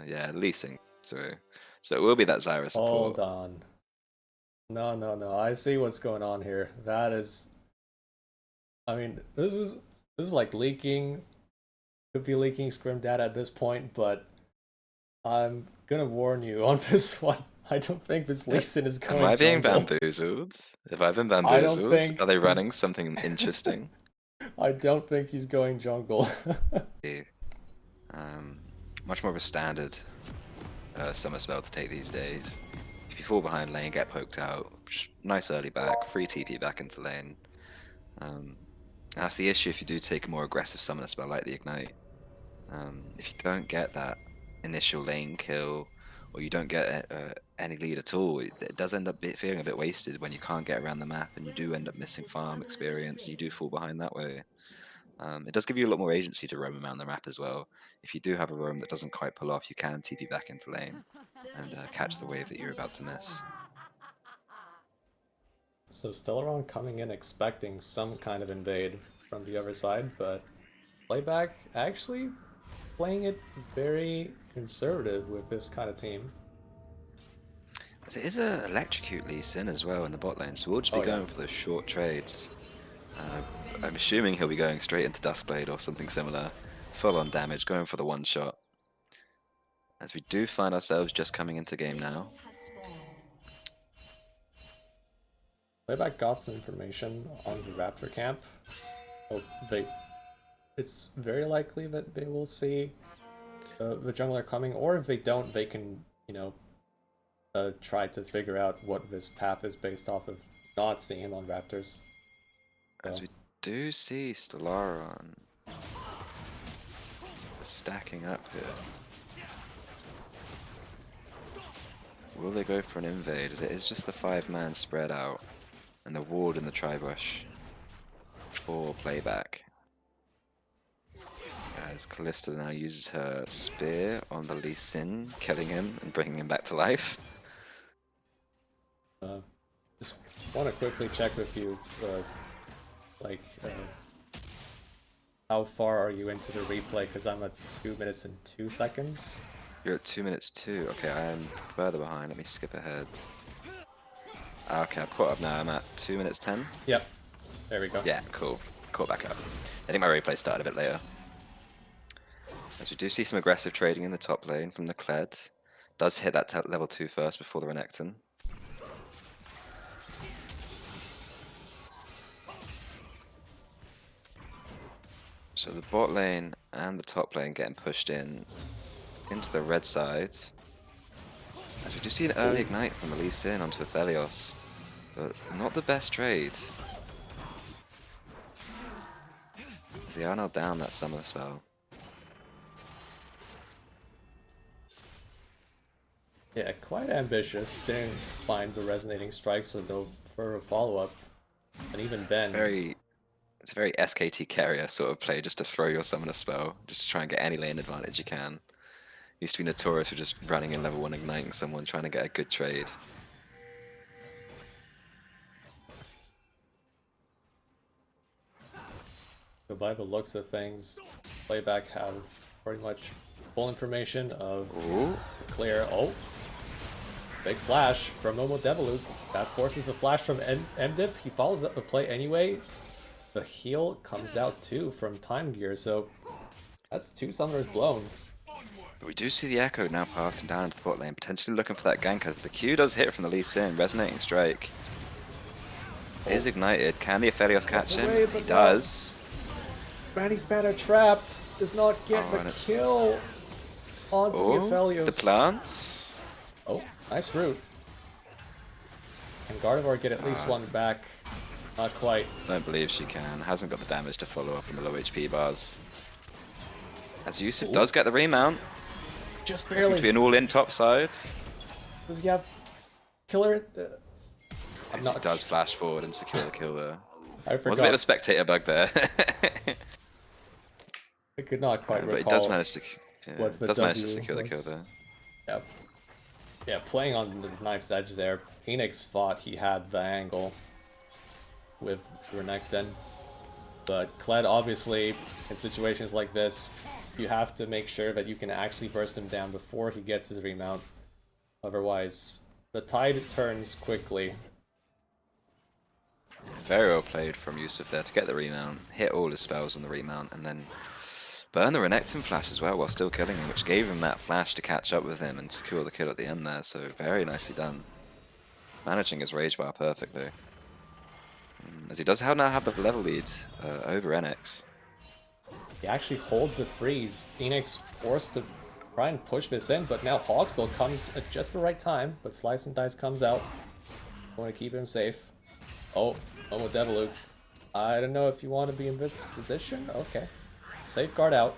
Yeah, leasing through. So it will be that Zyra Hold support. on. No, no, no. I see what's going on here. That is, I mean, this is like leaking. Could be leaking scrim data at this point, but I'm gonna warn you on this one. I don't think this Lee Yeah. Sin is Am going I being jungle. bamboozled? Have I been I don't bamboozled? think Are they he's. running something interesting? I don't think he's going jungle. Yeah. Um, much more of a standard summer spell to take these days. If you fall behind lane, get poked out, just nice early back, free TP back into lane. Um, that's the issue if you do take a more aggressive summoner spell like the Ignite. If you don't get that initial lane kill, or you don't get any lead at all, it does end up feeling a bit wasted when you can't get around the map and you do end up missing farm experience and you do fall behind that way. It does give you a lot more agency to roam around the map as well. If you do have a roam that doesn't quite pull off, you can TP back into lane and catch the wave that you're about to miss. So Stellaron coming in expecting some kind of invade from the other side, but PlayBack actually playing it very conservative with this kind of team. So it is a electrocute Lee Sin as well in the bot lane, so we'll just be Oh yeah. going for those short trades. I'm assuming he'll be going straight into Duskblade or something similar. Full on damage, going for the one shot. As we do find ourselves just coming into game now. PlayBack got some information on the Raptor camp. Oh, it's very likely that they will see the jungler coming, or if they don't, they can, try to figure out what this path is based off of not seeing him on Raptors. As So, we do see Stellaron stacking up here. Will they go for an invade as it is just the 5-man spread out and the ward and the tri-bush for PlayBack? As Callista now uses her spear on the Lee Sin, killing him and bringing him back to life. just want to quickly check with you, like, how far are you into the replay? Because I'm at 2 minutes and 2 seconds. You're at 2 minutes 2. Okay, I am further behind. Let me skip ahead. Okay, I've caught up now. I'm at 2 minutes 10. Yep, there we go. Yeah, cool. Caught back up. I think my replay started a bit later. As we do see some aggressive trading in the top lane from the Kled. Does hit that level 2 first before the Renekton. So the bot lane and the top lane getting pushed in into the red side. As we do see an early ignite from the Lee Sin onto Aphelios, but not the best trade. As they are now down that summoner spell. Yeah, quite ambitious. Didn't find the resonating strikes, so go for a follow-up. And even then, It's a very SKT carrier sort of play, just to throw your summoner spell, just to try and get any lane advantage you can. Used to be notorious for just running in level 1 igniting someone, trying to get a good trade. so by the looks of things, PlayBack have pretty much full information of Ooh. clear. Oh, big flash from Momo Deviluke. That forces the flash from MDip. He follows up the play anyway. The heal comes out too from Time Gear, so that's 2 summoners blown. But we do see the Echo now pathing down into the bot lane, potentially looking for that gank as the Q does hit from the Lee Sin, resonating strike. Is ignited. Can the Aphelios catch him? away, He but does. Granny Spanner trapped. Does not get Oh, the and it's- kill onto the Oh, Aphelios. the plants. Oh, nice root. Can Gardevoir get at least one back? Not quite. Don't believe she can. Hasn't got the damage to follow up on the low HP bars. As Yusuf does get the remount. Just To barely. be an all-in top side. Does he have killer? I'm As not. he does flash forward and secure the kill there. I Was a bit of forgot. a spectator bug there. I could not quite But he recall does manage to, what the does manage to W secure the kill was. there. Yeah. Yeah, playing on the knife's edge there. Phoenix thought he had the angle with Renekton. But Kled obviously, in situations like this, you have to make sure that you can actually burst him down before he gets his remount. Otherwise, the tide turns quickly. Very well played from Yusuf there to get the remount, hit all his spells on the remount, and then burn the Renekton flash as well while still killing him, which gave him that flash to catch up with him and secure the kill at the end there, so very nicely done. Managing his rage bar perfectly. As he does now have the level lead over NX. He actually holds the freeze. Phoenix forced to try and push this in, but now Hawksbill comes at just the right time, but Slice and Dice comes out. Want to keep him safe. Oh, with Deviluke. I don't know if you want to be in this position. Okay. Safeguard out.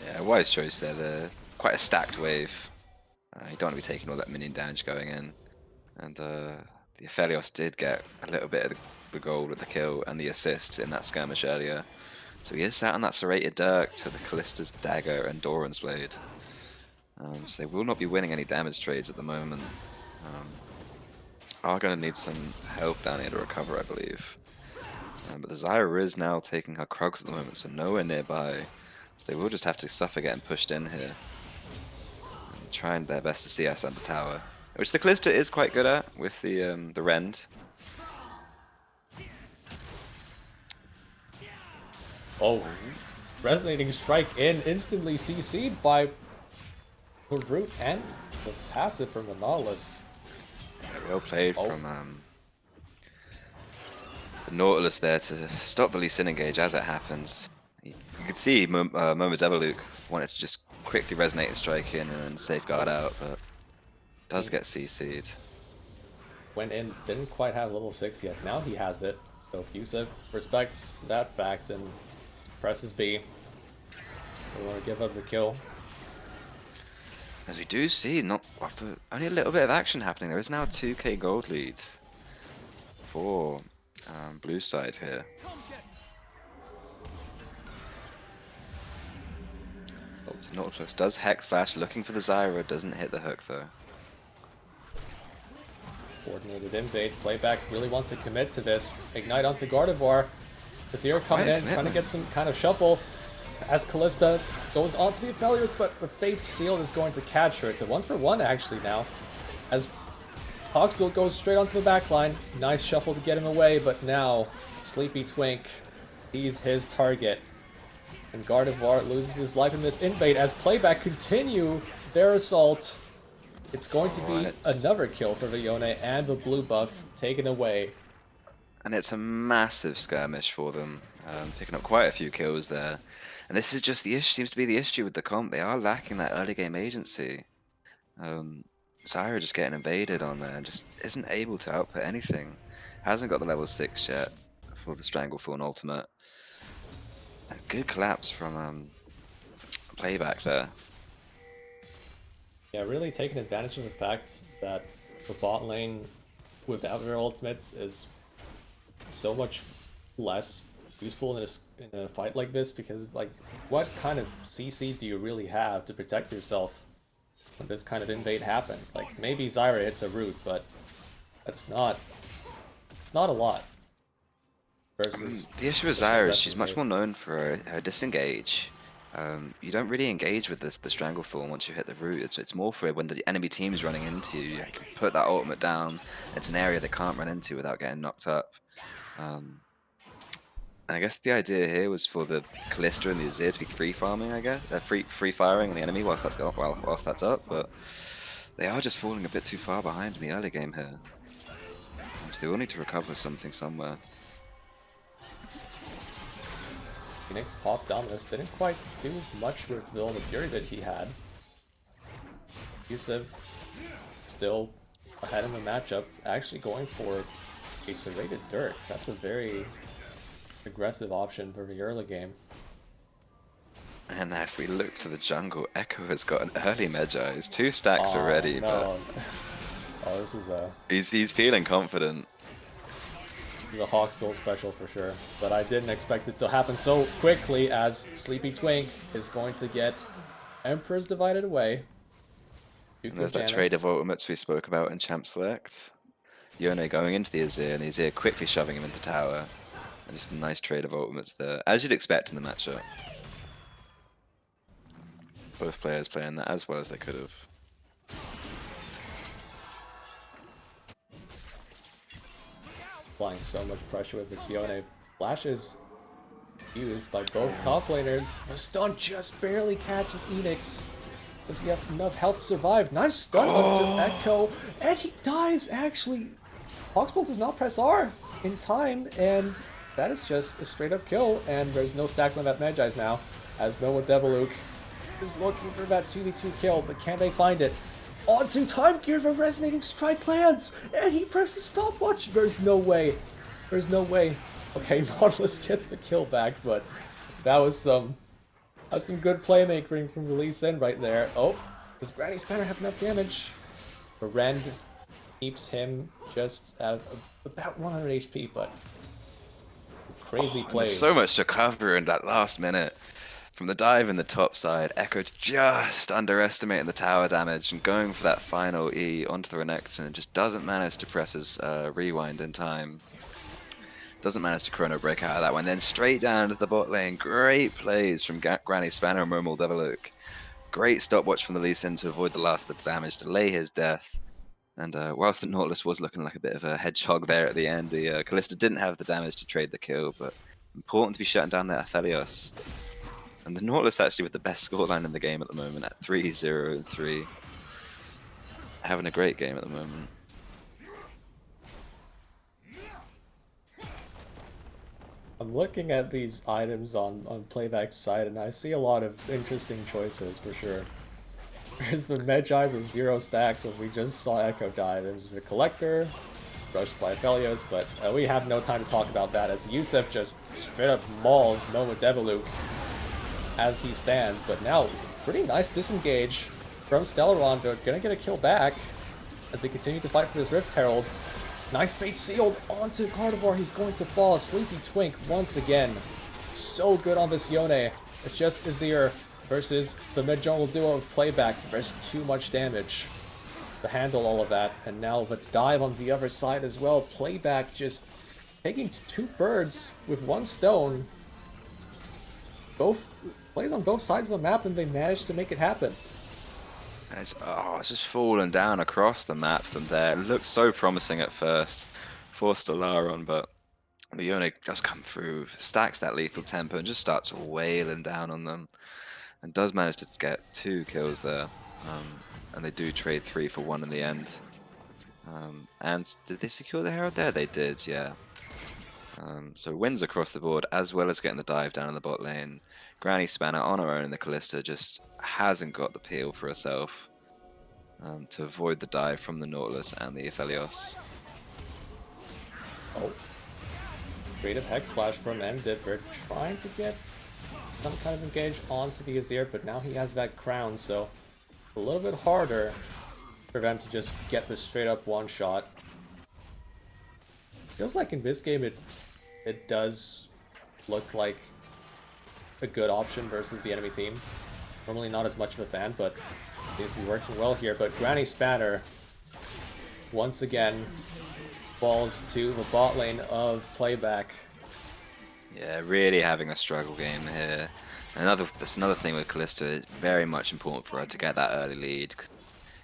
Yeah, wise choice there. They're quite a stacked wave. You don't want to be taking all that minion damage going in. And the Aphelios did get a little bit of the goal with the kill and the assist in that skirmish earlier. So he is sat on that Serrated Dirk to the Callista's Dagger and Doran's Blade. So they will not be winning any damage trades at the moment. Are going to need some help down here to recover, I believe. But the Zyra is now taking her Krugs at the moment, so nowhere nearby. So they will just have to suffer getting pushed in here. And trying their best to see us under tower. Which the Callista is quite good at with the Rend. Oh, Resonating Strike in, instantly CC'd by the root and the passive from the Nautilus. Well played from the Nautilus there to stop the Lee Sin engage as it happens. You could see Momo Deviluke wanted to just quickly resonate and strike in and safeguard out, but does get CC'd. Went in, didn't quite have level 6 yet. Now he has it. So Yusuf respects that fact and presses B. We want to give up the kill. As we do see, not after only a little bit of action happening, there is now a 2k gold lead for blue side here. Oh, so Nautilus does Hex Flash, looking for the Zyra, doesn't hit the hook though. Coordinated invade. PlayBack really want to commit to this. Ignite onto Gardevoir. Azir coming in, trying to get some kind of shuffle. As Callista goes on to the Aphelios, but the Fate's Seal is going to catch her. It's a 1-for-1 actually now. As Hawksbill goes straight onto the backline. Nice shuffle to get him away, but now Sleepy Twink sees his target. And Gardevoir loses his life in this invade as PlayBack continue their assault. It's going to be another kill for Vione and the blue buff taken away. And it's a massive skirmish for them, picking up quite a few kills there. And this is just the issue, seems to be the issue with the comp. They are lacking that early game agency. Zyra just getting invaded on there and just isn't able to output anything. Hasn't got the level 6 yet for the Stranglethorn ultimate. A good collapse from PlayBack there. Yeah, really taking advantage of the fact that the bot lane without their ultimates is so much less useful in a fight like this, because like what kind of CC do you really have to protect yourself when this kind of invade happens? Like maybe Zyra hits a root, but it's not a lot. Versus the issue with Zyra is she's much more known for her disengage. You don't really engage with the Stranglethorn once you hit the root. It's more for when the enemy team is running into you. You can put that ultimate down. It's an area they can't run into without getting knocked up. And I guess the idea here was for the Callista and the Azir to be free farming, I guess. Free firing the enemy whilst that's up, but they are just falling a bit too far behind in the early game here. So they will need to recover something somewhere. Phoenix Pop Dominus didn't quite do much with all the fury that he had. Yusuf still ahead in the matchup, actually going for a Serrated Dirk. That's a very aggressive option for the early game. And if we look to the jungle, Echo has got an early Magi. He's 2 stacks already, no. Oh, this is a... He's feeling confident. This is a Hawksbill special for sure. But I didn't expect it to happen so quickly, as Sleepy Twink is going to get Emperors divided away. And there's that trade of ultimates we spoke about in Champ Select. Yone going into the Azir, and the Azir quickly shoving him into tower. And just a nice trade of ultimates there, as you'd expect in the matchup. Both players playing that as well as they could have. Applying so much pressure with this Yone. Flashes used by both top laners. The stun just barely catches Enix. Does he have enough health to survive? Nice stun onto Echo, and he dies actually. Hawksbolt does not press R in time, and that is just a straight up kill, and there's no stacks on that Magi's now, as Momo Deviluk is looking for that 2v2 kill, but can they find it? Onto Time Gear for Resonating Strike lands, and he presses stopwatch. There's no way. There's no way. Okay, Nautilus gets the kill back, but that was some good playmaking from the Lee Sin right there. Oh, does Granny Spanner have enough damage? The Rend keeps him just at about 100 HP, but crazy plays. There's so much to cover in that last minute. From the dive in the top side, Echo just underestimating the tower damage and going for that final E onto the Renekton and just doesn't manage to press his rewind in time. Doesn't manage to chrono break out of that one. Then straight down to the bot lane. Great plays from Granny Spanner and Momo Deviluk. Great stopwatch from the Lee Sin to avoid the last of the damage, delay his death. And whilst the Nautilus was looking like a bit of a hedgehog there at the end, the Kalista didn't have the damage to trade the kill, but important to be shutting down that Aphelios. And the Nautilus actually with the best scoreline in the game at the moment at 3-0-3. Having a great game at the moment. I'm looking at these items on PlayBack's side, and I see a lot of interesting choices for sure. There's the Medjais with 0 stacks, as we just saw Echo die. There's the Collector, rushed by Aphelios, but we have no time to talk about that, as Yusef just straight up mauls Momo Deviluk as he stands. But now, pretty nice disengage from Stellaron. They're gonna get a kill back as they continue to fight for this Rift Herald. Nice fate sealed onto Carnivore. He's going to fall. Sleepy Twink once again. So good on this Yone. It's just Azir versus the mid-jungle duo of PlayBack. There's too much damage to handle all of that. And now the dive on the other side as well. PlayBack just taking 2 birds with 1 stone. Both plays on both sides of the map, and they managed to make it happen. And it's just falling down across the map from there. It looked so promising at first for Stellaron, but the Yone just come through, stacks that lethal tempo, and just starts wailing down on them. And does manage to get 2 kills there. And they do trade 3 for 1 in the end. And did they secure the Herald there? They did, yeah. So wins across the board, as well as getting the dive down in the bot lane. Granny Spanner on her own in the Kalista just hasn't got the peel for herself to avoid the dive from the Nautilus and the Aphelios. Oh. Creative Hex Splash from Ended. They're trying to get some kind of engage onto the Azir, but now he has that crown, so a little bit harder for them to just get the straight up one-shot. Feels like in this game it does look like a good option versus the enemy team. Normally not as much of a fan, but it seems to be working well here. But Granny Spanner once again falls to the bot lane of PlayBack. Yeah, really having a struggle game here. That's another thing with Kalista. It's very much important for her to get that early lead.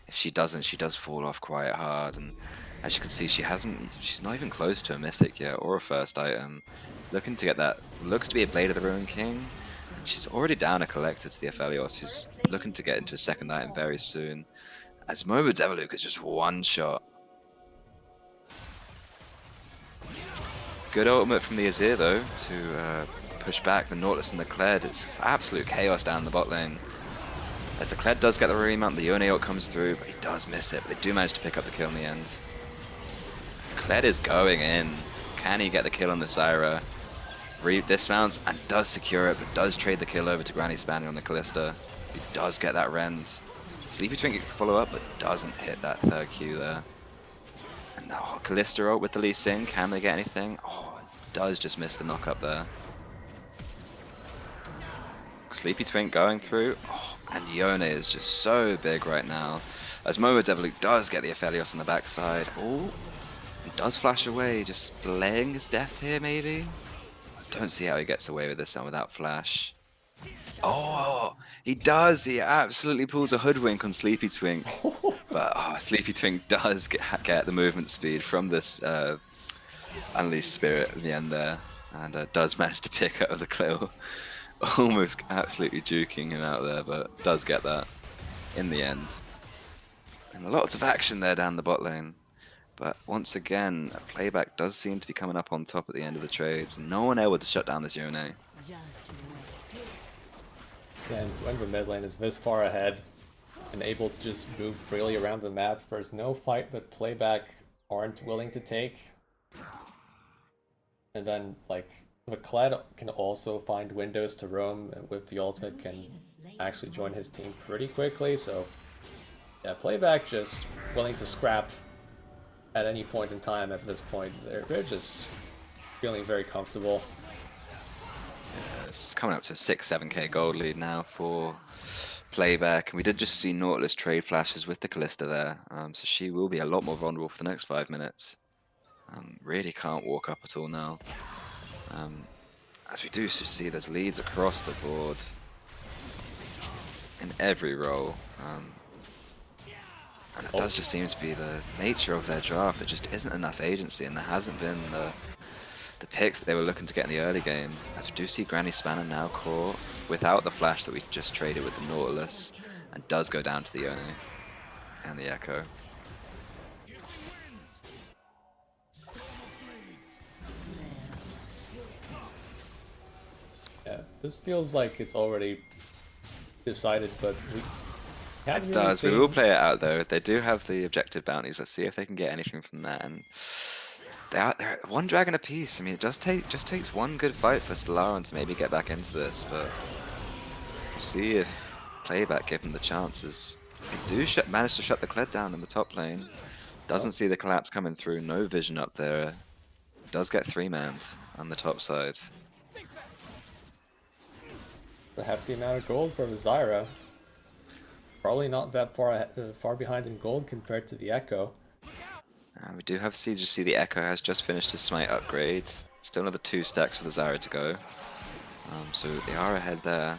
If she doesn't, she does fall off quite hard. And as you can see, she's not even close to a mythic yet or a first item. Looking to get that, looks to be a Blade of the Ruined King. And she's already down a Collector to the Aphelios, who's looking to get into a second item very soon. As Momo Deviluk is just one shot. Good ultimate from the Azir though to push back the Nautilus and the Kled. It's absolute chaos down the bot lane. As the Kled does get the remount, the Yone ult comes through, but he does miss it. But they do manage to pick up the kill in the end. Kled is going in. Can he get the kill on the Syra? Dismounts and does secure it, but does trade the kill over to Granny Spanner on the Kalista. He does get that rend. Sleepy Twink gets to follow up, but doesn't hit that 3rd Q there. And now Kalista ult with the Lee Sin. Can they get anything? Oh, it does just miss the knock up there. Sleepy Twink going through. Oh, and Yone is just so big right now. As Momo Deviluk does get the Aphelios on the backside. Oh, and does flash away, just delaying his death here maybe? Don't see how he gets away with this one without flash. Oh, he does. He absolutely pulls a hoodwink on Sleepy Twink. But Sleepy Twink does get the movement speed from this Unleashed Spirit at the end there. And does manage to pick up the Claw. Almost absolutely juking him out there, but does get that in the end. And lots of action there down the bot lane. But once again, Playback does seem to be coming up on top at the end of the trades. No one able to shut down this UNL. And when the mid lane is this far ahead and able to just move freely around the map, there's no fight that Playback aren't willing to take. And then, like, the Kled can also find windows to roam, and with the ultimate can actually join his team pretty quickly, so yeah, Playback just willing to scrap at any point in time at this point. They're just feeling very comfortable. It's coming up to a 6-7k gold lead now for Playback, and we did just see Nautilus trade flashes with the Callista there, so she will be a lot more vulnerable for the next 5 minutes. Really can't walk up at all now. As we do see, there's leads across the board in every role. And it does just seem to be the nature of their draft. There just isn't enough agency, and there hasn't been the picks that they were looking to get in the early game. As we do see Granny Spanner now caught without the flash that we just traded with the Nautilus, and does go down to the Oni and the Echo. Yeah, this feels like it's already decided, but we haven't It really does. seen... We will play it out though. They do have the objective bounties. Let's see if they can get anything from that. And they're one dragon apiece. I mean, it just takes one good fight for Stellaron to maybe get back into this. But we'll see if Playback give them the chances. They do manage to shut the Kled down in the top lane. Doesn't see the collapse coming through. No vision up there. Does get 3-manned on the top side. A hefty amount of gold for the Zyra. Probably not that far behind in gold compared to the Echo. We do have to see the Echo has just finished his Smite upgrade. Still another 2 stacks for the Zyra to go. So they are ahead there.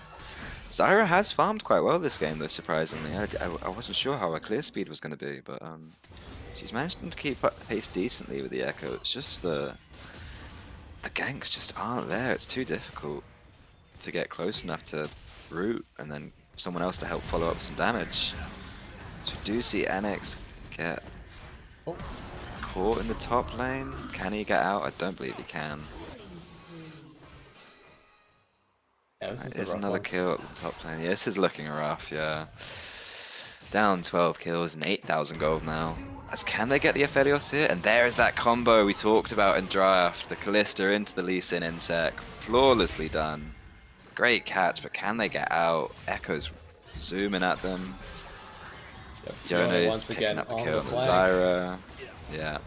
Zyra has farmed quite well this game though, surprisingly. I wasn't sure how her clear speed was going to be, but she's managed to keep up pace decently with the Echo. It's just the ganks just aren't there. It's too difficult to get close enough to root and then someone else to help follow up some damage. So we do see NX get caught in the top lane. Can he get out? I don't believe he can. Yeah, this There's is another kill at the top lane. Yeah, this is looking rough, yeah. Down 12 kills and 8,000 gold now. As can they get the Aphelios here? And there is that combo we talked about in draft. The Callista into the Lee Sin insec. Flawlessly done. Great catch, but can they get out? Echo's zooming at them. Yep, Jonah is once picking again up the on kill the on the flank. Zyra. Yeah.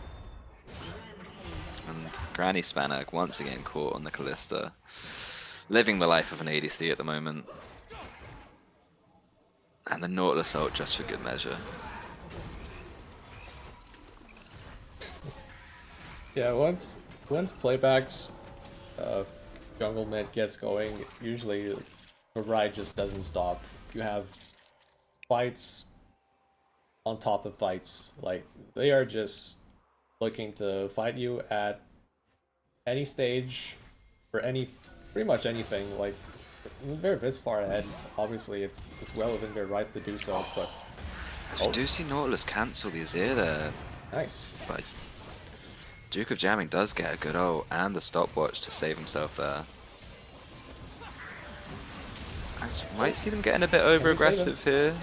And Granny Spanner once again caught on the Callista. Living the life of an ADC at the moment. And the Nautilus ult just for good measure. Yeah, once Playback's jungle mid gets going, usually the ride just doesn't stop. You have fights on top of fights. Like, they are just looking to fight you at any stage for pretty much anything. Like, they're this far ahead. Obviously, it's well within their rights to do so, but... We do see Nautilus cancel the Azir there, Nice. but Duke of Jamming does get a good ult and the stopwatch to save himself there. As we might see them getting a bit over-aggressive here.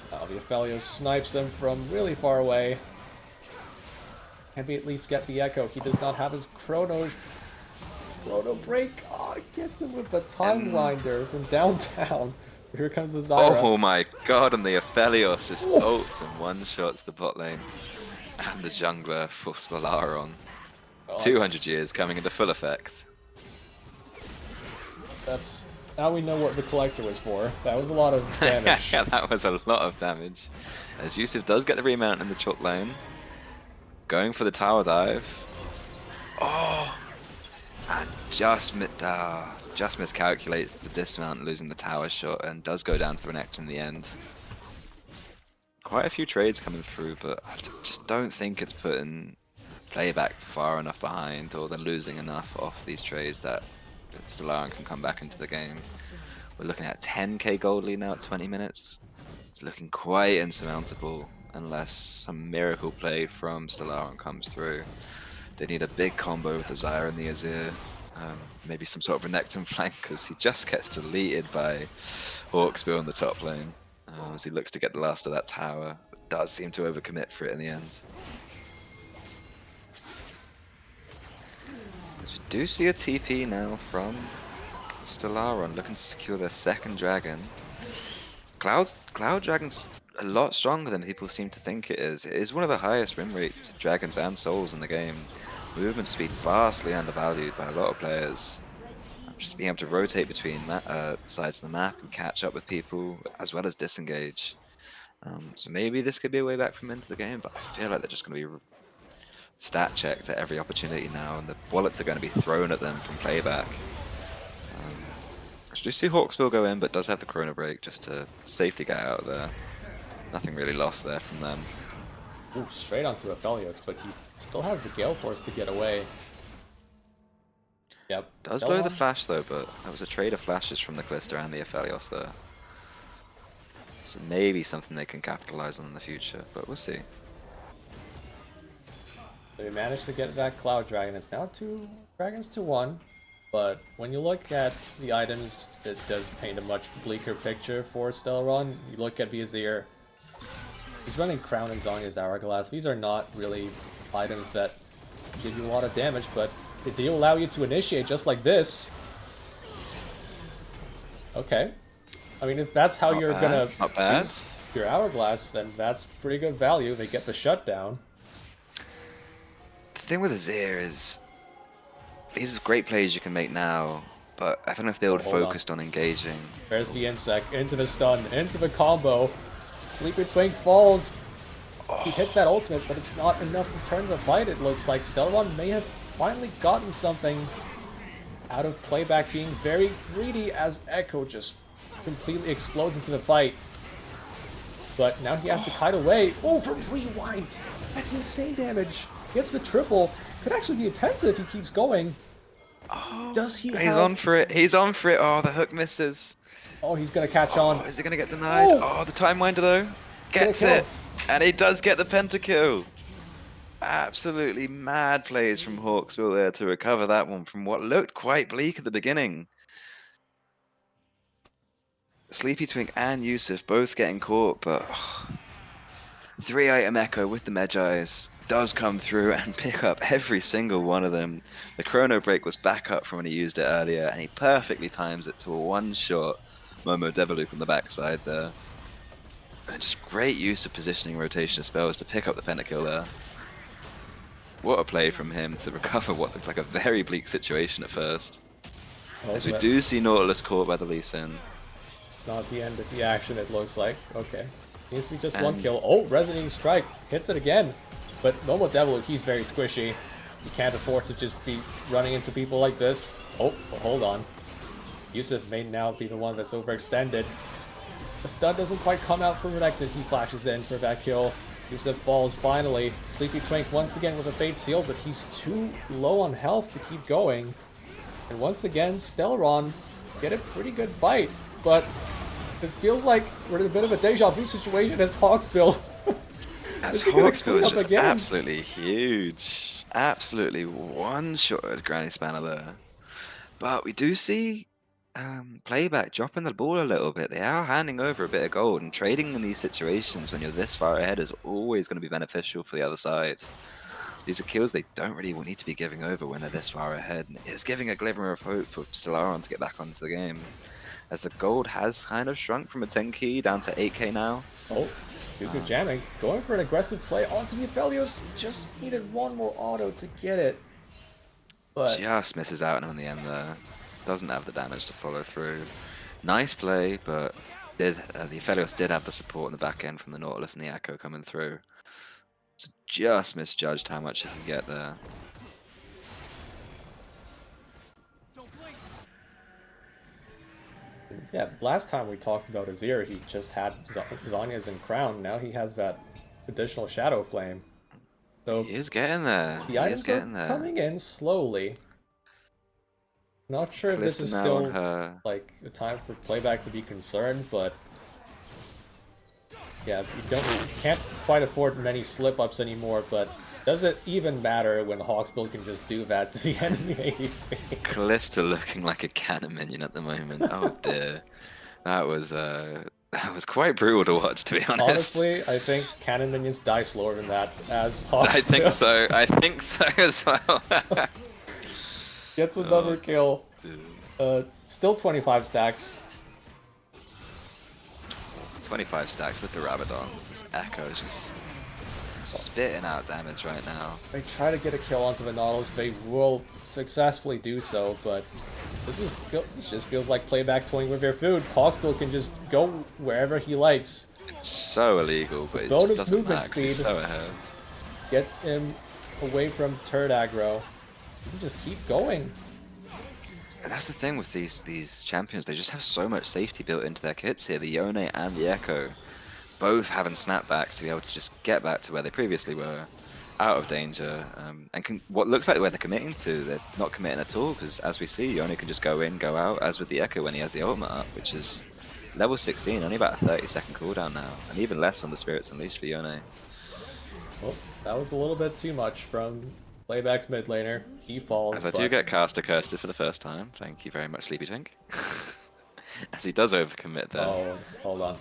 The Aphelios snipes him from really far away. Can we at least get the Echo? He does not have his Chrono break. Oh, he gets him with the Time Winder from downtown. Here comes the Zyra. Oh my god, and the Aphelios just ults and one-shots the bot lane. And the jungler for Stellaron. 200 years coming into full effect. That's... Now we know what the Collector was for. That was a lot of damage. Yeah, that was a lot of damage. As Yusuf does get the remount in the top lane. Going for the tower dive. Oh! And just just miscalculates the dismount, losing the tower shot, and does go down to the Renekton in the end. Quite a few trades coming through, but I just don't think it's putting PlayBack far enough behind, or they're losing enough off these trades that Stellaron can come back into the game. We're looking at 10k gold lead now at 20 minutes. It's looking quite insurmountable unless some miracle play from Stellaron comes through. They need a big combo with the Zyra and the Azir. Maybe some sort of Renekton flank, because he just gets deleted by Hawksbill in the top lane. As he looks to get the last of that tower, but does seem to overcommit for it in the end. As we do see a TP now from Stellaron, looking to secure their second dragon. Cloud Dragon's a lot stronger than people seem to think it is. It is one of the highest win rate dragons and souls in the game. Movement speed vastly undervalued by a lot of players. Just being able to rotate between sides of the map and catch up with people, as well as disengage. So maybe this could be a way back from into the game, but I feel like they're just going to be stat checked at every opportunity now, and the bullets are going to be thrown at them from PlayBack. I do see Hawksbill go in, but does have the Chrono Break just to safely get out of there. Nothing really lost there from them. Ooh, straight onto Aphelios, but he still has the Gale Force to get away. Yep. Does blow the flash though, but that was a trade of flashes from the Callisto and the Aphelios there. So maybe something they can capitalize on in the future, but we'll see. They managed to get that Cloud Dragon. It's now 2 dragons to 1. But when you look at the items, it does paint a much bleaker picture for Stellaron. You look at Vizier. He's running Crown and Zonya's Hourglass. These are not really items that give you a lot of damage, but they do allow you to initiate just like this. Okay. I mean, if that's how you're gonna use your Hourglass, then that's pretty good value. They get the shutdown. The thing with Azir is, these are great plays you can make now, but I don't know if they would focused on engaging. There's the insect, into the stun, into the combo. Sleepy Twink falls. He hits that ultimate, but it's not enough to turn the fight, it looks like. Stellaron may have finally gotten something out of PlayBack being very greedy as Echo just completely explodes into the fight. But now he has to kite away. Oh, for rewind! That's insane damage. Gets the triple. Could actually be a penta if he keeps going. Oh, does he He's on for it. He's on for it. Oh, the hook misses. Oh, he's going to catch on. Is he going to get denied? Oh, the Time Winder though. Gets it. And he does get the pentakill. Absolutely mad plays from Hawksbill there to recover that one from what looked quite bleak at the beginning. Sleepy Twink and Yusuf both getting caught, but 3-item Echo with the Medjais does come through and pick up every single one of them. The Chrono Break was back up from when he used it earlier, and he perfectly times it to a one-shot Momo Deviluke on the backside there. And just great use of positioning rotation of spells to pick up the pentakill there. What a play from him to recover what looked like a very bleak situation at first. As we do see Nautilus caught by the Lee Sin. It's not the end of the action, it looks like. Okay. Seems to be just one kill. Oh, Resonating Strike. Hits it again. But Momo Deviluke, he's very squishy. You can't afford to just be running into people like this. Oh, well, hold on. Yusuf may now be the one that's overextended. The stun doesn't quite come out for Renekton. He flashes in for that kill. Yusuf falls finally. Sleepy Twink once again with a Fate Seal, but he's too low on health to keep going. And once again, Stellaron get a pretty good fight. But this feels like we're in a bit of a deja vu situation as Hawksbill. As Hawksbill is just absolutely huge. Absolutely one-shotted Granny Spanner there. But we do see PlayBack dropping the ball a little bit. They are handing over a bit of gold, and trading in these situations when you're this far ahead is always going to be beneficial for the other side. These are kills they don't really need to be giving over when they're this far ahead, and it is giving a glimmer of hope for Stellaron to get back onto the game, as the gold has kind of shrunk from a 10k down to 8k now. Oh, good jamming. Going for an aggressive play onto the Aphelios. Just needed one more auto to get it. But just misses out in the end there. Doesn't have the damage to follow through. Nice play, but the Aphelios did have the support in the back end from the Nautilus and the Echo coming through. So just misjudged how much he can get there. Yeah, last time we talked about Azir, he just had Zhonya's in Crown. Now he has that additional Shadow Flame. So He is getting there. the He is items are getting there. coming in slowly. Not sure if this Kalista is now on still her. like a time for Playback to be concerned, but yeah, you can't quite afford many slip-ups anymore, but does it even matter when Hawksbill can just do that to the enemy ADC? Kalista looking like a cannon minion at the moment. Oh dear. That was that was quite brutal to watch, to be honest. Honestly, I think cannon minions die slower than that, as I think Hawksbill so. I think so as well. gets another Oh, kill. dear. Still 25 stacks. 25 stacks with the Rabadons. This Echo is just spitting out damage right now. They try to get a kill onto the Nautilus, they will successfully do so, but this just feels like Playback toying with their food. Hawksbill can just go wherever he likes. It's so illegal, but it Bonus just doesn't movement matter 'cause he's speed. so ahead. Gets him away from turret aggro. He can just keep going. And that's the thing with these champions, they just have so much safety built into their kits here. The Yone and the Echo, both having snapbacks to be able to just get back to where they previously were, out of danger, and what looks like where they're committing to, they're not committing at all, because as we see, Yone can just go in, go out, as with the Echo when he has the ultimate up, which is level 16, only about a 30-second cooldown now, and even less on the Spirits Unleashed for Yone. Well, that was a little bit too much from Playback's mid laner. He falls, As I but do get caster cursed for the first time, thank you very much, Sleepy Twink. As he does overcommit there. oh, hold on.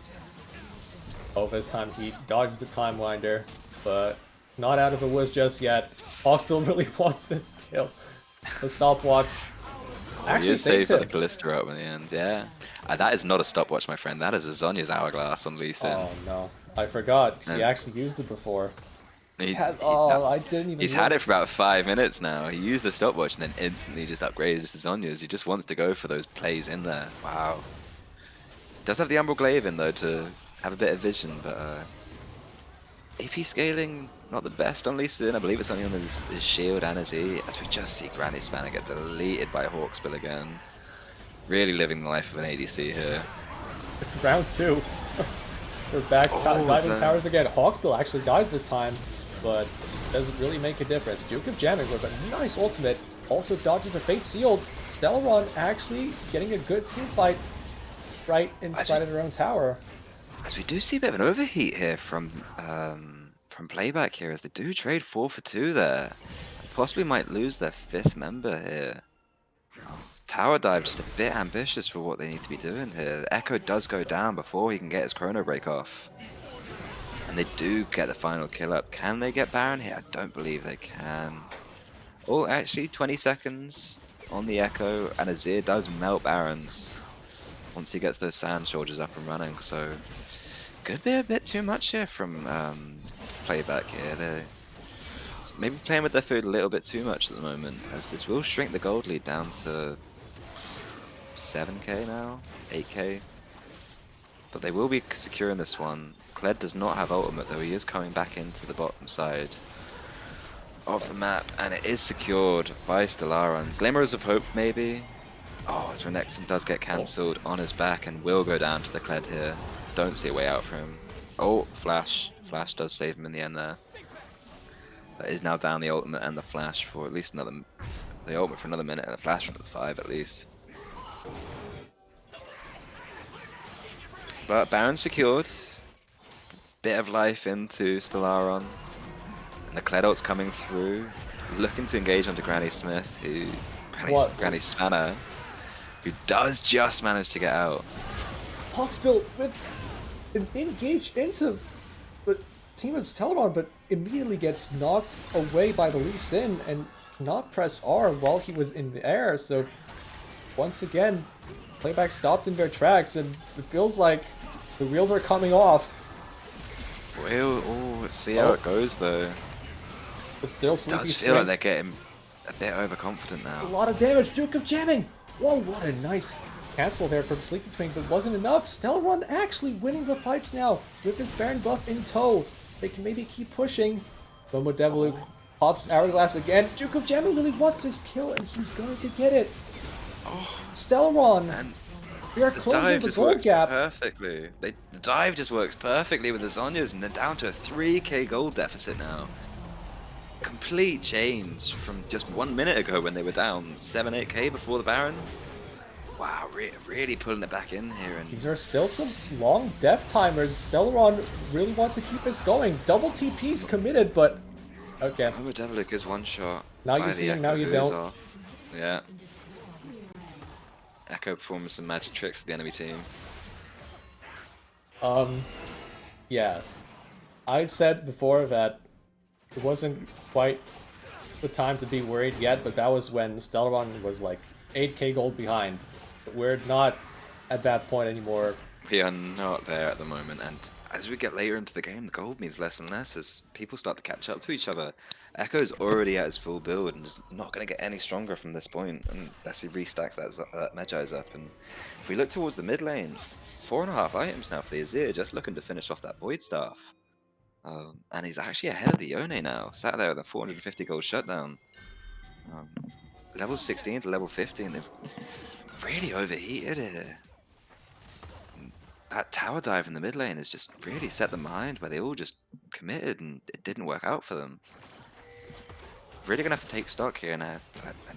Oh, this time he dodged the Time Winder, but not out of the woods just yet. Hawksbill really wants this kill. The stopwatch He actually is safe saves at the him. Callista up in the end, yeah. That is not a stopwatch, my friend. That is a Zonya's Hourglass on Lee Sin. Oh no, I forgot. He No. actually used it before. No, I didn't even he's look. had it for about 5 minutes now. He used the stopwatch and then instantly just upgraded to Zonya's. He just wants to go for those plays in there. Wow. Does have the Umbral Glaive in though to have a bit of vision, but AP scaling not the best on Lee Sin. I believe it's only on his shield and his E, as we just see Granny Spanner get deleted by Hawksbill again. Really living the life of an ADC here. It's round 2. We're back diving so- towers again. Hawksbill actually dies this time, but doesn't really make a difference. Duke of Jamming with a nice ultimate. Also dodges the Fate Sealed. Stellaron actually getting a good team fight right inside of their own tower. As we do see a bit of an overheat here from Playback here, as they do trade 4 for 2 there. Possibly might lose their 5th member here. Tower dive just a bit ambitious for what they need to be doing here. Echo does go down before he can get his chrono break off. And they do get the final kill up. Can they get Baron here? I don't believe they can. Oh, actually 20 seconds on the Echo, and Azir does melt Barons once he gets those Sand Shoulders up and running, so could be a bit too much here from Playback here. They're maybe playing with their food a little bit too much at the moment, as this will shrink the gold lead down to 7k now, 8k. But they will be securing this one. Kled does not have ultimate though, he is coming back into the bottom side of the map, and it is secured by Stellaron. Glimmers of hope maybe. Oh, as Renekton does get cancelled on his back and will go down to the Kled here. Don't see a way out for him. Oh, Flash. Flash does save him in the end there. That is now down the ultimate and the Flash for at least another... The ultimate for another minute and the Flash for the 5 at least. But Baron secured. Bit of life into Stellaron. And the Kled ult's coming through. Looking to engage onto Granny Smith, who... Granny Spanner, who does just manage to get out. Hawksbill with an engage into the team of Stellaron, but immediately gets knocked away by the Lee Sin and not press R while he was in the air. So once again, Playback stopped in their tracks, and it feels like the wheels are coming off. Well, let's see how it goes though. But still, It Sleepy does feel like String, they're getting a bit overconfident a now. lot of damage. Duke of Jamming. Whoa, what a nice cancel there from Sleepy Twink, but wasn't enough. Stellaron actually winning the fights now with his Baron buff in tow. They can maybe keep pushing. Momo Deviluke pops Hourglass again. Duke of Jamming really wants this kill, and he's going to get it. Stellaron And We are The closing dive the just gold works gap. perfectly. The dive just works perfectly with the Zonyas, and they're down to a 3k gold deficit now. Complete change from just 1 minute ago when they were down 7-8k before the Baron. Wow, really pulling it back in here. And These are still some long death timers. Stellaron really wants to keep this going. Double TP's committed, but okay. Homer Devilic is one shot Now you by see, the now Echo, you who is don't. off. Yeah. Echo performing some magic tricks to the enemy team. Yeah. I said before that it wasn't quite the time to be worried yet, but that was when Stellaron was like 8k gold behind. But we're not at that point anymore. We are not there at the moment, and as we get later into the game, the gold means less and less as people start to catch up to each other. Echo's already at his full build and is not going to get any stronger from this point unless he restacks that Magi's up. And if we look towards the mid lane, 4.5 items now for the Azir, just looking to finish off that Void Staff. And he's actually ahead of the Yone now, sat there with a 450 gold shutdown. Level 16 to level 15, they've really overheated it. That tower dive in the mid lane has just really set the mind where they all just committed and it didn't work out for them. Really gonna have to take stock here and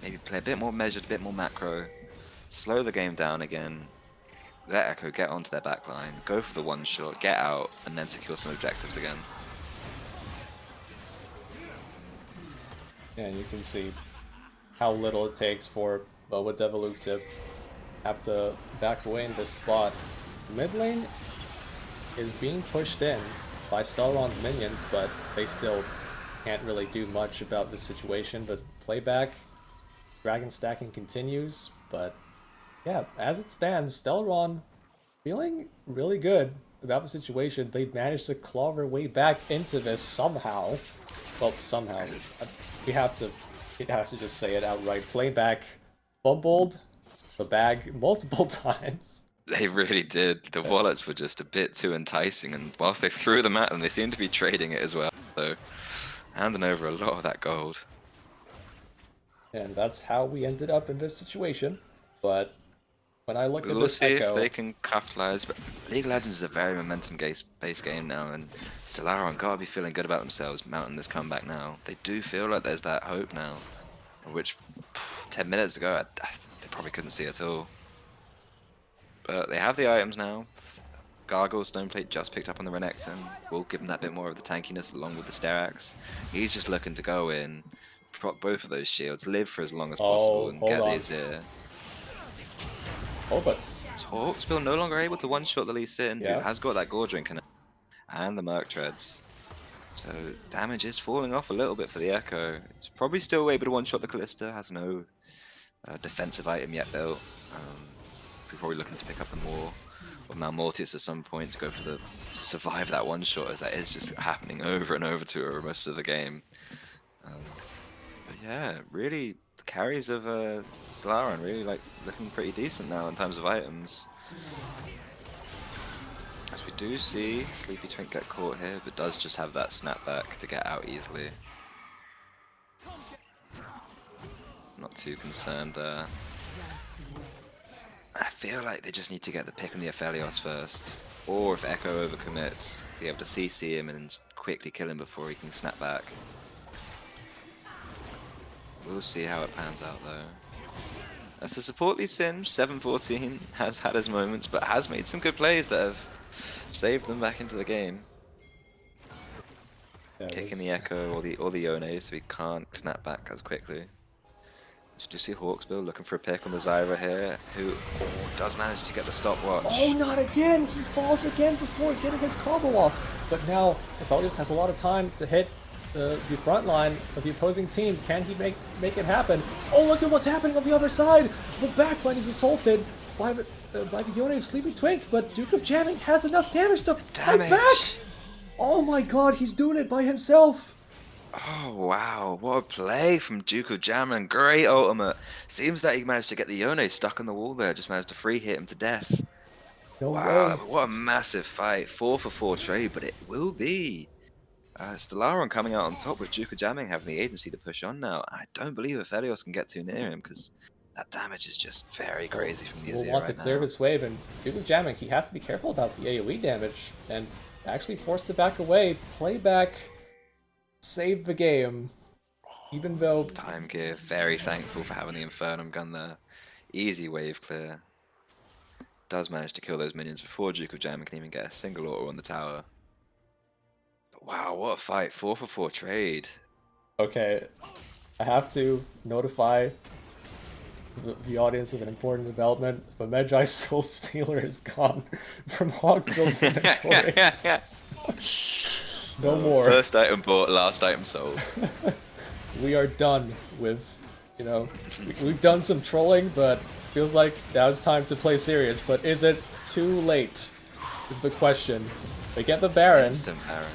maybe play a bit more measured, a bit more macro, slow the game down again, let Echo get onto their backline, go for the one shot, get out, and then secure some objectives again. And you can see how little it takes for W4D1 to have to back away in this spot. Mid lane is being pushed in by Stellaron's minions, but they still can't really do much about this situation. But PlayBack, dragon stacking continues, but yeah, as it stands, Stellaron feeling really good about the situation. They managed to claw their way back into this somehow. Well, somehow. We have to just say it outright. PlayBack fumbled the bag multiple times. They really did. The wallets were just a bit too enticing, and whilst they threw them at them, they seemed to be trading it as well. So, handing over a lot of that gold. And that's how we ended up in this situation. But when I look at We'll this see Echo, if they can capitalize. But League of Legends is a very momentum-based game now, and Stellaron gotta be feeling good about themselves mounting this comeback now. They do feel like there's that hope now, which 10 minutes ago they probably couldn't see at all. But they have the items now. Gargoyle Stoneplate just picked up on the Renekton. Will give him that bit more of the tankiness along with the Sterax. He's just looking to go in, proc both of those shields, live for as long as possible, and get the Azir. Oh, but So Hawksbill no longer able to one-shot the Lee Sin, Yeah. who has got that Gore Drink in it, and the Merc Treads. So damage is falling off a little bit for the Echo. It's probably still able to one-shot the Callista, has no defensive item yet built. We're probably looking to pick up the Maw or Malmortius at some point to go for to survive that one-shot, as that is just happening over and over to her most of the game. But yeah, really, the carries of Stellaron really looking pretty decent now in terms of items. As we do see Sleepy Twink get caught here, but does just have that snapback to get out easily. Not too concerned there. I feel like they just need to get the pick on the Aphelios first. Or if Echo overcommits, be able to CC him and quickly kill him before he can snap back. We'll see how it pans out though. As the support Lee Sin, 7-14, has had his moments, but has made some good plays that have saved them back into the game. yeah, Kicking the Echo or the Yone so he can't snap back as quickly. Did you see Hawksbill looking for a pick on the Zyra here, who does manage to get the stopwatch? Oh, not again! He falls again before getting his combo off. But now, Aphelios has a lot of time to hit the front line of the opposing team. Can he make it happen? Oh, look at what's happening on the other side! The backline is assaulted by the Yone of Sleepy Twink, but Duke of Jamming has enough damage to fight back! Oh my god, he's doing it by himself! Oh wow, what a play from Duke of Jammin. Great ultimate. Seems that he managed to get the Yone stuck on the wall there, just managed to free hit him to death. No Wow, way. what a massive fight. 4-for-4 trade, but it will be. Stellaron coming out on top with Duke of Jamming having the agency to push on now. I don't believe Aphelios can get too near him because That damage is just very crazy from the We'll Azir want to right clear now. this wave, and due to jamming, he has to be careful about the AoE damage, and actually forced to back away. Playback saved the game, even though... Time Gear, very thankful for having the Infernum gun there. Easy wave clear. Does manage to kill those minions before Duke of Jam can even get a single auto on the tower. But wow, what a fight. 4 for 4 trade. Okay, I have to notify the audience of an important development. The Magi Soul Stealer is gone from Hogfield's inventory. No more. First item bought, last item sold. We are done with, you know, we've done some trolling, but feels like now it's time to play serious. But is it too late? Is the question. They get the Baron. Instant Baron.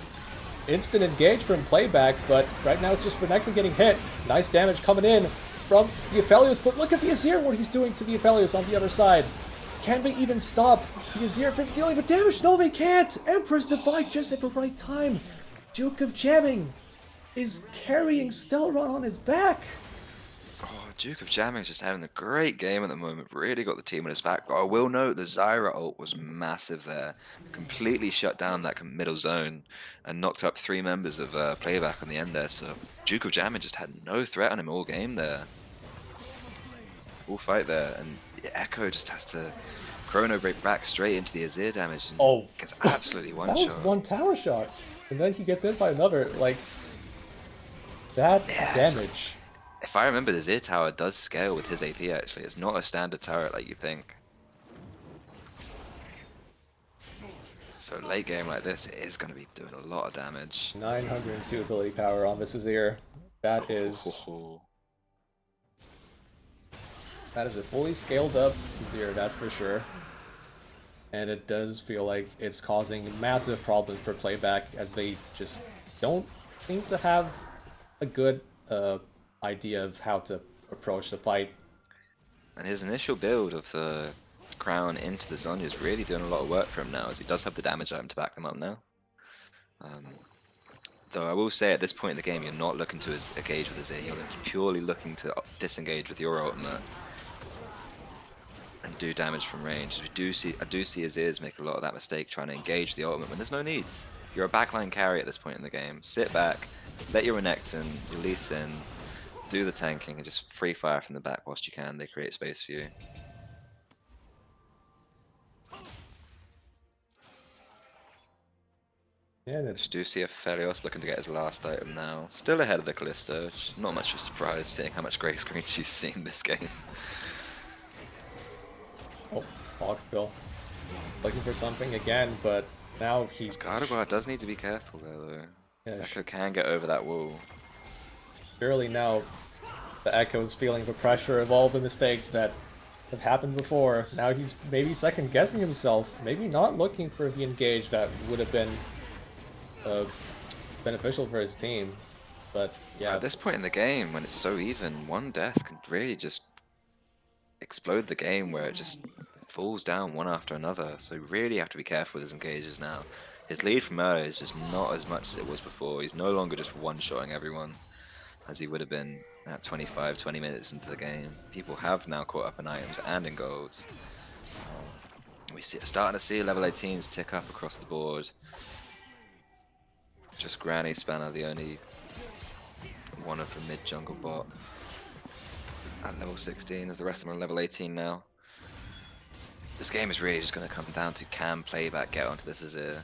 Instant engage from Playback, but right now it's just Renekton getting hit. Nice damage coming in from the Aphelios, but look at the Azir, what he's doing to the Aphelios on the other side. Can they even stop the Azir from dealing with damage? No, they can't! Emperor's Divide just at the right time. Duke of Jamming is carrying Stellaron on his back. Oh, Duke of Jamming is just having a great game at the moment. Really got the team on his back. But I will note the Zyra ult was massive there. Completely shut down that middle zone and knocked up 3 members of Playback on the end there. So Duke of Jamming just had no threat on him all game there. All fight there. And the Echo just has to chrono break back straight into the Azir damage. And gets absolutely one That shot. was one tower shot. And then he gets hit by another. Like, that damage. If I remember, the Azir tower does scale with his AP actually. It's not a standard turret like you think. So late game like this, it is going to be doing a lot of damage. 902 ability power on this Azir. That is a fully scaled up Azir, that's for sure. And it does feel like it's causing massive problems for Playback, as they just don't seem to have a good idea of how to approach the fight. And his initial build of the Crown into the Zhonya is really doing a lot of work for him now, as he does have the damage item to back them up now. Though I will say at this point in the game, you're not looking to engage with Azir, you're purely looking to disengage with your ultimate and do damage from range. I do see Azirs make a lot of that mistake trying to engage the ultimate when there's no need. You're a backline carry at this point in the game. Sit back, let your Renekton, your Lee Sin, do the tanking, and just free fire from the back whilst you can. They create space for you. Yeah, You do see Aphelios looking to get his last item now. Still ahead of the Callisto. Just not much of a surprise seeing how much grey screen she's seen this game. oh, Foxbill looking for something again, but now he's... Gardevoir does need to be careful though. Yeah, Echo can get over that wall. surely now the Echo's feeling the pressure of all the mistakes that have happened before. Now he's maybe second guessing himself, maybe not looking for the engage that would have been beneficial for his team. But yeah, At this point in the game, when it's so even, one death can really just explode the game, where it just falls down one after another. So you really have to be careful with his engages now. His lead from earlier is just not as much as it was before. He's no longer just one-shotting everyone as he would have been at 25, 20 minutes into the game. People have now caught up in items and in golds. Starting to see level 18s tick up across the board. Just Granny Spanner, the only one of the mid-jungle bot at level 16, as the rest of them are on level 18 now. This game is really just going to come down to, can Playback get onto this Azir?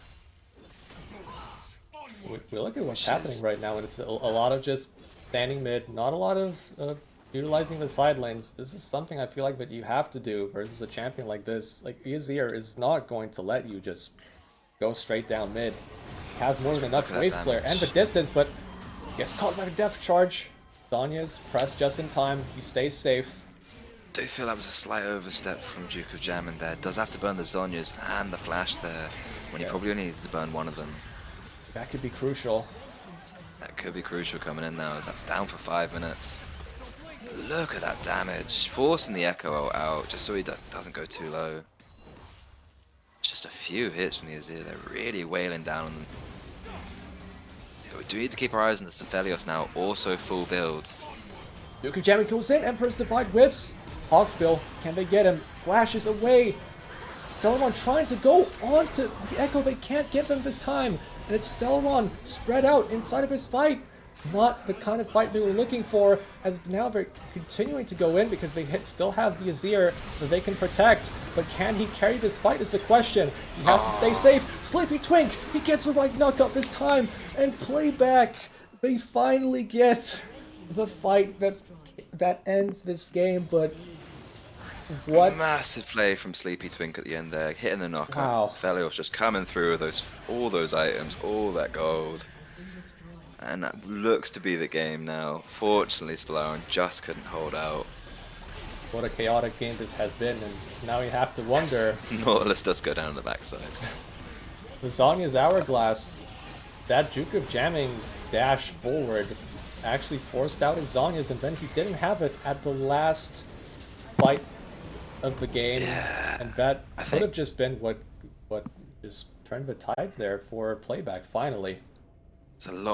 we look at what's happening right now, and it's a lot of just standing mid, not a lot of utilizing the side lanes. This is something I feel like that you have to do versus a champion like this. Like, Azir is not going to let you just go straight down mid. He has more than enough wave clear and the distance, but gets caught by the depth charge. Zhonya's pressed just in time. He stays safe. I do feel that was a slight overstep from Duke of Jamming there. Does have to burn the Zhonyas and the Flash there, when he probably only needs to burn one of them. That could be crucial. That could be crucial coming in now, as that's down for 5 minutes. Look at that damage. Forcing the Echo ult out, just so he doesn't go too low. Just a few hits from the Azir, they're really wailing down on them. We do need to keep our eyes on the Aphelios now, also full builds. Duke of Jamming goes in, Emperor's Divide whiffs. Hawksbill, can they get him? Flashes away. Stellaron trying to go on to the Echo. They can't get them this time. And it's Stellaron spread out inside of his fight. Not the kind of fight they were looking for, as now they're continuing to go in because they still have the Azir that they can protect. But can he carry this fight is the question. He has to stay safe. Sleepy Twink, he gets the right knock up this time. And PlayBack, they finally get the fight that ends this game. But what? Massive play from Sleepy Twink at the end there, hitting the knockup. Wow. Felios just coming through with all those items, all that gold. And that looks to be the game now. Fortunately, Stellaron just couldn't hold out. What a chaotic game this has been, and now you have to wonder. Nautilus does go down on the backside. The Zhonya's Hourglass, that juke of jamming dash forward actually forced out his Zhonya's, and then he didn't have it at the last fight of the game. Yeah, and that could have just been what just turned the tides there for PlayBack finally. It's a lot.